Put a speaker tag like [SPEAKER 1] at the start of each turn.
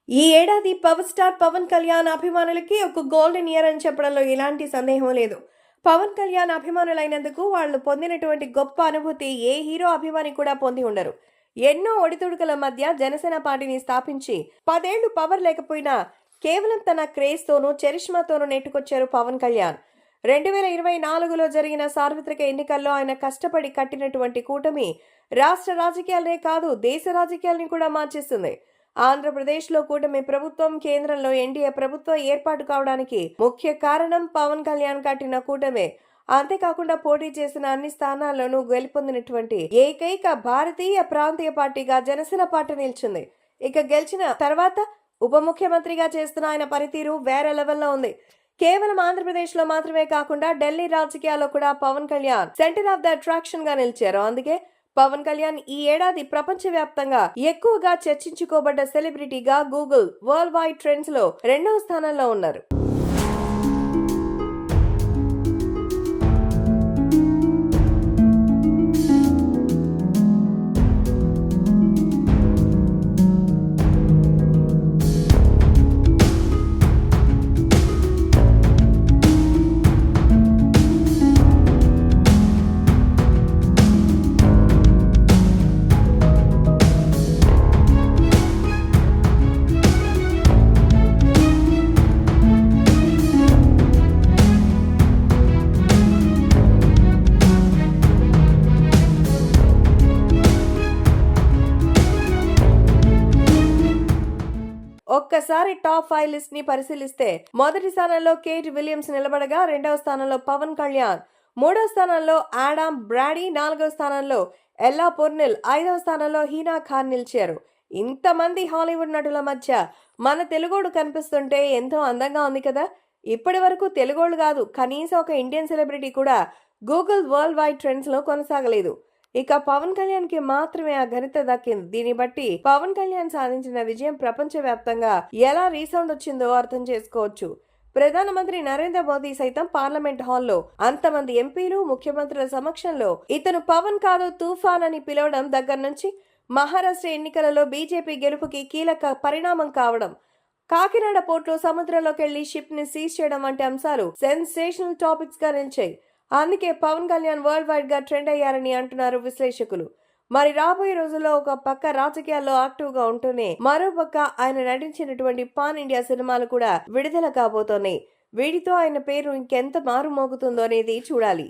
[SPEAKER 1] ఈ ఏడాది power star Pawan Kalyan అభిమానులకి ఒక గోల్డెన్ ఇయర్ అని చెప్పడంలో ఎలాంటి సందేహం లేదు. పవన్ కళ్యాణ్ అభిమానులైనందుకు వాళ్ళు పొందినటువంటి గొప్ప అనుభూతి ఏ హీరో అభిమాని కూడా పొంది ఉండరు. ఎన్నో ఒడిదుడుకుల మధ్య జనసేన పార్టీని స్థాపించి 10 ఏళ్లు పవర్ లేకపోయినా కేవలం తన క్రేజ్తోనూ చరిష్మాతోనూ నెట్టుకొచ్చారు పవన్ కళ్యాణ్. 2024లో జరిగిన సార్వత్రిక ఎన్నికల్లో ఆయన కష్టపడి కట్టినటువంటి కూటమి రాష్ట్ర రాజకీయాలనే కాదు, దేశ రాజకీయాలని కూడా మార్చేస్తుంది. ఆంధ్రప్రదేశ్లో కూటమి ప్రభుత్వం, కేంద్రంలో ఎన్డీఏ ప్రభుత్వం ఏర్పాటు కావడానికి ముఖ్య కారణం పవన్ కళ్యాణ్ కట్టిన కూటమే. అంతేకాకుండా పోటీ చేసిన అన్ని స్థానాల్లోనూ గెలుపొందినటువంటి ఏకైక భారతీయ ప్రాంతీయ పార్టీగా జనసేన పార్టీ నిలిచింది. ఇక గెలిచిన తర్వాత ఉప ముఖ్యమంత్రిగా చేస్తున్న ఆయన పనితీరు వేరే లెవెల్లో ఉంది. కేవలం ఆంధ్రప్రదేశ్ లో మాత్రమే కాకుండా ఢిల్లీ రాజకీయాల్లో కూడా Pawan Kalyan centre of the attraction గా నిలిచారు. అందుకే పవన్ కళ్యాణ్ ఈ ఏడాది ప్రపంచవ్యాప్తంగా ఎక్కువగా చర్చించుకోబడ్డ సెలబ్రిటీగా గూగుల్ వరల్డ్ వైడ్ ట్రెండ్స్ లో 2వ స్థానంలో ఉన్నారు. ఒక్కసారి టాప్ 5 లిస్ట్ ని పరిశీలిస్తే మొదటి స్థానంలో కేట్ విలియమ్స్ నిలబడగా, 2వ స్థానంలో పవన్ కళ్యాణ్, 3వ స్థానంలో ఆడమ్ బ్రాడీ, 4వ స్థానంలో ఎల్లా పొర్నిల్, 5వ స్థానంలో హీనా ఖాన్ నిలిచారు. ఇంతమంది హాలీవుడ్ నటుల మధ్య మన తెలుగోడు కనిపిస్తుంటే ఎంతో అందంగా ఉంది కదా. ఇప్పటి వరకు తెలుగోళ్ళు కాదు, కనీసం ఒక ఇండియన్ సెలబ్రిటీ కూడా గూగుల్ వరల్డ్ వైడ్ ట్రెండ్స్ లో కొనసాగలేదు. ఇక పవన్ కళ్యాణ్ కి మాత్రమే ఆ ఘనత దక్కింది. దీన్ని బట్టి పవన్ కళ్యాణ్ సాధించిన విజయం ప్రపంచవ్యాప్తంగా ఎలా రీసౌండ్ వచ్చిందో అర్థం చేసుకోవచ్చు. ప్రధానమంత్రి నరేంద్ర మోదీ సైతం పార్లమెంట్ హాల్లో అంతమంది ఎంపీలు, ముఖ్యమంత్రుల సమక్షంలో ఇతను పవన్ కాదు తుఫాన్ అని పిలవడం దగ్గర నుంచి మహారాష్ట్ర ఎన్నికలలో బీజేపీ గెలుపుకి కీలక పరిణామం కావడం, కాకినాడ పోర్టులో సముద్రంలోకి వెళ్లి షిప్ ని సీజ్ చేయడం వంటి అంశాలు సెన్సేషనల్ టాపిక్స్ గా నిలిచాయి. అందుకే పవన్ కళ్యాణ్ వరల్డ్ వైడ్ గా ట్రెండ్ అయ్యారని అంటున్నారు విశ్లేషకులు. మరి రాబోయే రోజుల్లో ఒక పక్క రాజకీయాల్లో యాక్టివ్ గా ఉంటూనే మరో పక్క ఆయన నటించినటువంటి పాన్ ఇండియా సినిమాలు కూడా విడుదల కాబోతున్నాయి. వీటితో ఆయన పేరు ఇంకెంత మారుమోగుతుందో అనేది చూడాలి.